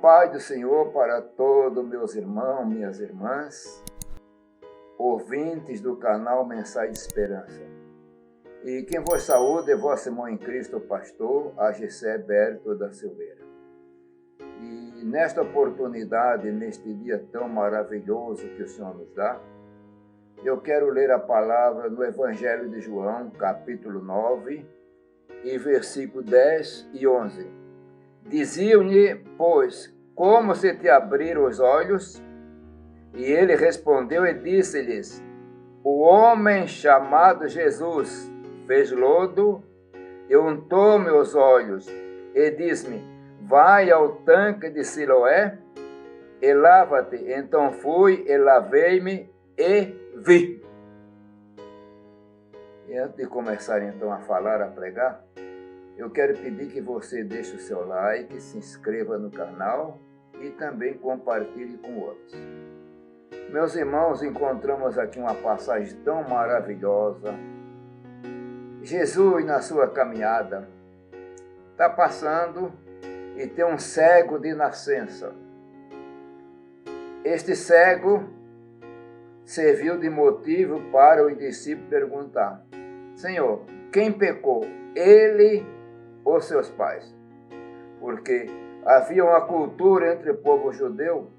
paz do Senhor para todos meus irmãos, minhas irmãs, ouvintes do canal Mensagem de Esperança. E quem vos saúda é vosso irmão em Cristo, o pastor Agissé Berto da Silveira. E nesta oportunidade, neste dia tão maravilhoso que o Senhor nos dá, eu quero ler a palavra no Evangelho de João, capítulo 9, e versículo 10 e 11. Diziam-lhe, pois, como se te abriram os olhos? E ele respondeu e disse-lhes, o homem chamado Jesus fez lodo e untou meus olhos, e diz-me, vai ao tanque de Siloé e lava-te. Então fui e lavei-me e vi. E antes de começar então a falar, a pregar, eu quero pedir que você deixe o seu like, se inscreva no canal e também compartilhe com outros. Meus irmãos, encontramos aqui uma passagem tão maravilhosa. Jesus, na sua caminhada, está passando e tem um cego de nascença. Este cego serviu de motivo para o discípulo perguntar, Senhor, quem pecou, ele ou seus pais? Porque havia uma cultura entre o povo judeu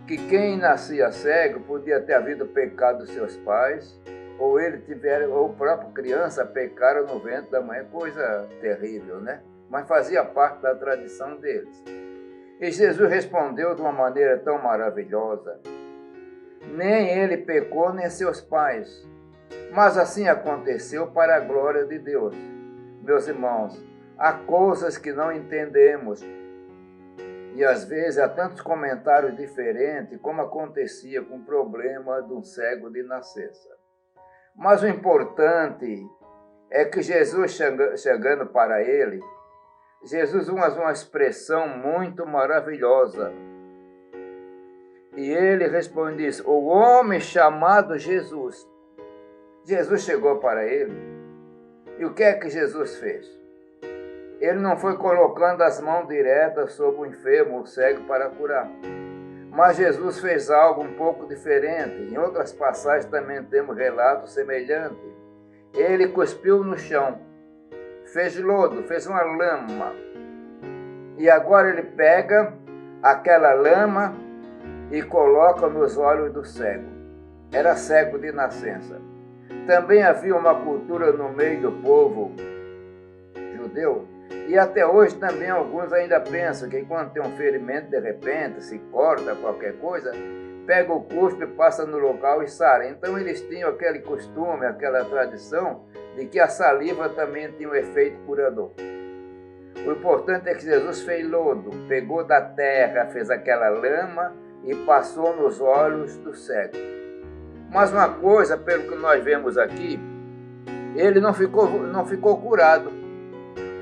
que quem nascia cego podia ter havido pecado dos seus pais, ou ele tiver, ou a própria criança pecaram no ventre da mãe, coisa terrível, né? Mas fazia parte da tradição deles. E Jesus respondeu de uma maneira tão maravilhosa, nem ele pecou, nem seus pais, mas assim aconteceu para a glória de Deus. Meus irmãos, há coisas que não entendemos, e às vezes há tantos comentários diferentes, como acontecia com o problema de um cego de nascença. Mas o importante é que Jesus, chegando para ele, Jesus usa uma expressão muito maravilhosa. E ele responde isso, o homem chamado Jesus. Jesus chegou para ele, e o que é que Jesus fez? Ele não foi colocando as mãos diretas sobre o enfermo, o cego, para curar. Mas Jesus fez algo um pouco diferente. Em outras passagens também temos relatos semelhantes. Ele cuspiu no chão, fez lodo, fez uma lama. E agora ele pega aquela lama e coloca nos olhos do cego. Era cego de nascença. Também havia uma cultura no meio do povo judeu, e até hoje também alguns ainda pensam que quando tem um ferimento, de repente, se corta qualquer coisa, pega o cuspe, passa no local e sara. Então eles tinham aquele costume, aquela tradição, de que a saliva também tinha um efeito curador. O importante é que Jesus fez lodo, pegou da terra, fez aquela lama e passou nos olhos do cego. Mas uma coisa, pelo que nós vemos aqui, ele não ficou curado.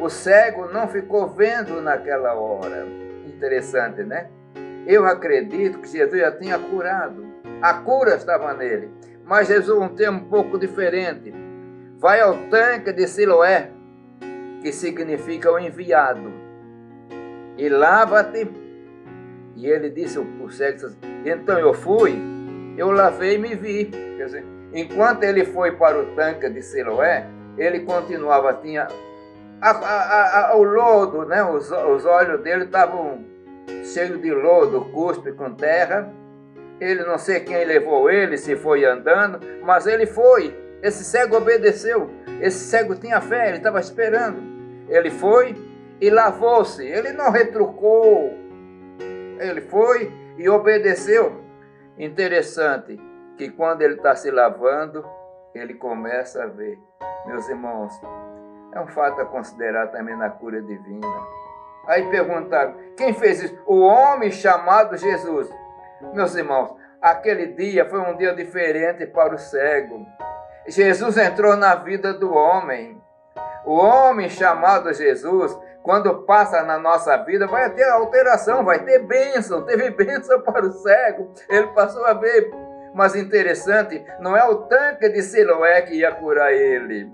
O cego não ficou vendo naquela hora. Interessante, né? Eu acredito que Jesus já tinha curado. A cura estava nele. Mas Jesus um termo um pouco diferente. Vai ao tanque de Siloé, que significa o enviado, e lava-te. E ele disse, o cego, então eu fui, eu lavei e me vi. Quer dizer, enquanto ele foi para o tanque de Siloé, ele continuava, tinha o lodo, né? Os olhos dele estavam cheios de lodo, cuspe com terra. Ele, não sei quem levou ele, se foi andando, mas ele foi. Esse cego obedeceu. Esse cego tinha fé, ele estava esperando. Ele foi e lavou-se. Ele não retrucou. Ele foi e obedeceu. Interessante que quando ele está se lavando, ele começa a ver. Meus irmãos, é um fato a considerar também na cura divina. Aí perguntaram, quem fez isso? O homem chamado Jesus. Meus irmãos, aquele dia foi um dia diferente para o cego. Jesus entrou na vida do homem. O homem chamado Jesus, quando passa na nossa vida, vai ter alteração, vai ter bênção. Teve bênção para o cego, ele passou a ver. Mas interessante, não é o tanque de Siloé que ia curar ele.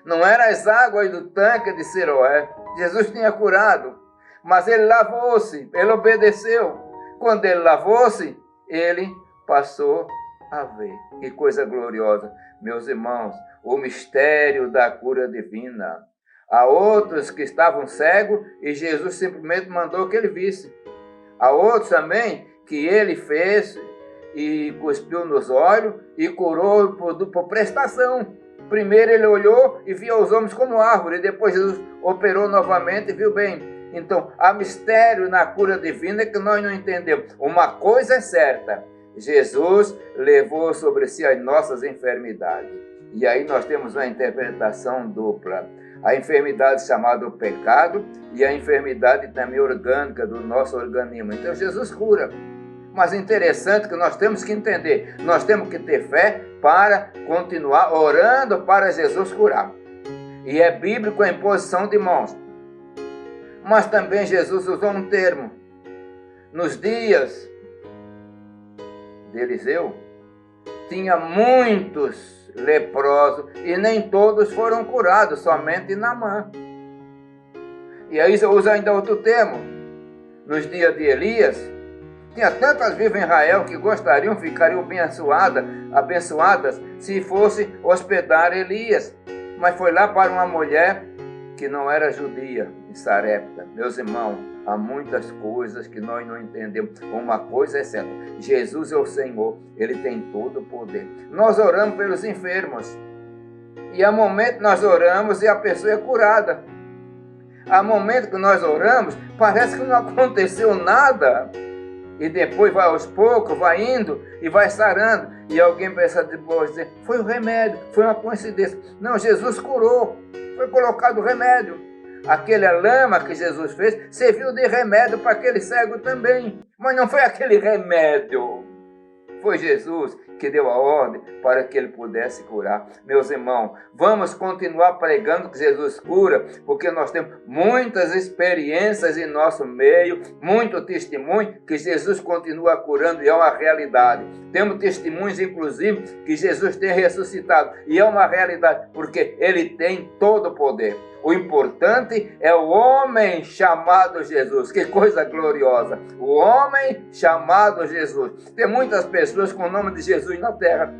Não eram as águas do tanque de Siloé. Jesus tinha curado. Mas ele lavou-se, ele obedeceu. Quando ele lavou-se, ele passou a ver. Que coisa gloriosa, meus irmãos, o mistério da cura divina. Há outros que estavam cegos e Jesus simplesmente mandou que ele visse. Há outros também que ele fez e cuspiu nos olhos e curou por prestação. Primeiro ele olhou e viu os homens como árvore, depois Jesus operou novamente e viu bem. Então, há mistério na cura divina que nós não entendemos. Uma coisa é certa, Jesus levou sobre si as nossas enfermidades. E aí nós temos uma interpretação dupla. A enfermidade chamada o pecado e a enfermidade também orgânica do nosso organismo. Então Jesus cura. Mas interessante que nós temos que entender, nós temos que ter fé para continuar orando para Jesus curar. E é bíblico a imposição de mãos. Mas também Jesus usou um termo. Nos dias de Eliseu, tinha muitos leprosos e nem todos foram curados, somente Naamã. E aí usa ainda outro termo. Nos dias de Elias, tinha tantas vivas em Israel que gostariam, ficariam abençoadas se fosse hospedar Elias. Mas foi lá para uma mulher que não era judia, em Sarepta. Meus irmãos, há muitas coisas que nós não entendemos. Uma coisa é certa, Jesus é o Senhor, Ele tem todo o poder. Nós oramos pelos enfermos. E há momentos que nós oramos e a pessoa é curada. Há momentos que nós oramos, parece que não aconteceu nada. E depois vai aos poucos, vai indo e vai sarando. E alguém pensa depois, dizer, foi o remédio, foi uma coincidência. Não, Jesus curou, foi colocado o remédio. Aquela lama que Jesus fez serviu de remédio para aquele cego também. Mas não foi aquele remédio. Foi Jesus que deu a ordem para que ele pudesse curar. Meus irmãos, vamos continuar pregando que Jesus cura, porque nós temos muitas experiências em nosso meio, muito testemunho que Jesus continua curando e é uma realidade. Temos testemunhos, inclusive, que Jesus tem ressuscitado e é uma realidade, porque ele tem todo o poder. O importante é o homem chamado Jesus. Que coisa gloriosa! O homem chamado Jesus. Tem muitas pessoas com o nome de Jesus na terra.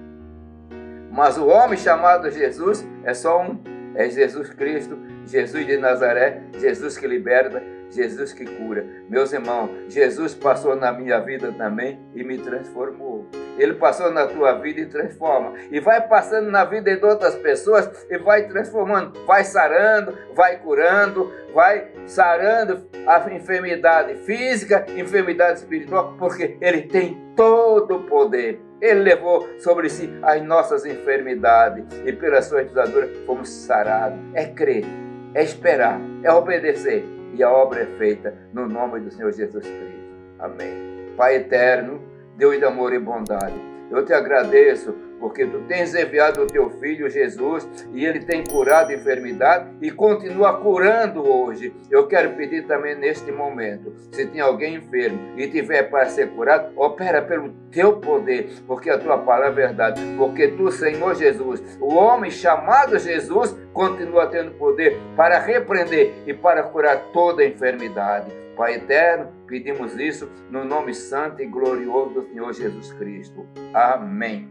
Mas o homem chamado Jesus é só um. É Jesus Cristo, Jesus de Nazaré, Jesus que liberta, Jesus que cura. Meus irmãos, Jesus passou na minha vida também e me transformou. Ele passou na tua vida e transforma. E vai passando na vida de outras pessoas e vai transformando. Vai sarando, vai curando, vai sarando a enfermidade física, enfermidade espiritual, porque Ele tem todo o poder. Ele levou sobre si as nossas enfermidades e pelas suas pisaduras fomos sarados. É crer, é esperar, é obedecer e a obra é feita no nome do Senhor Jesus Cristo. Amém. Pai eterno, Deus de amor e bondade, eu te agradeço porque tu tens enviado o teu Filho Jesus e ele tem curado a enfermidade e continua curando hoje. Eu quero pedir também neste momento, se tem alguém enfermo e tiver para ser curado, opera pelo teu poder, porque a tua palavra é verdade, porque tu, Senhor Jesus, o homem chamado Jesus, continua tendo poder para repreender e para curar toda a enfermidade. Pai eterno, pedimos isso no nome santo e glorioso do Senhor Jesus Cristo. Amém.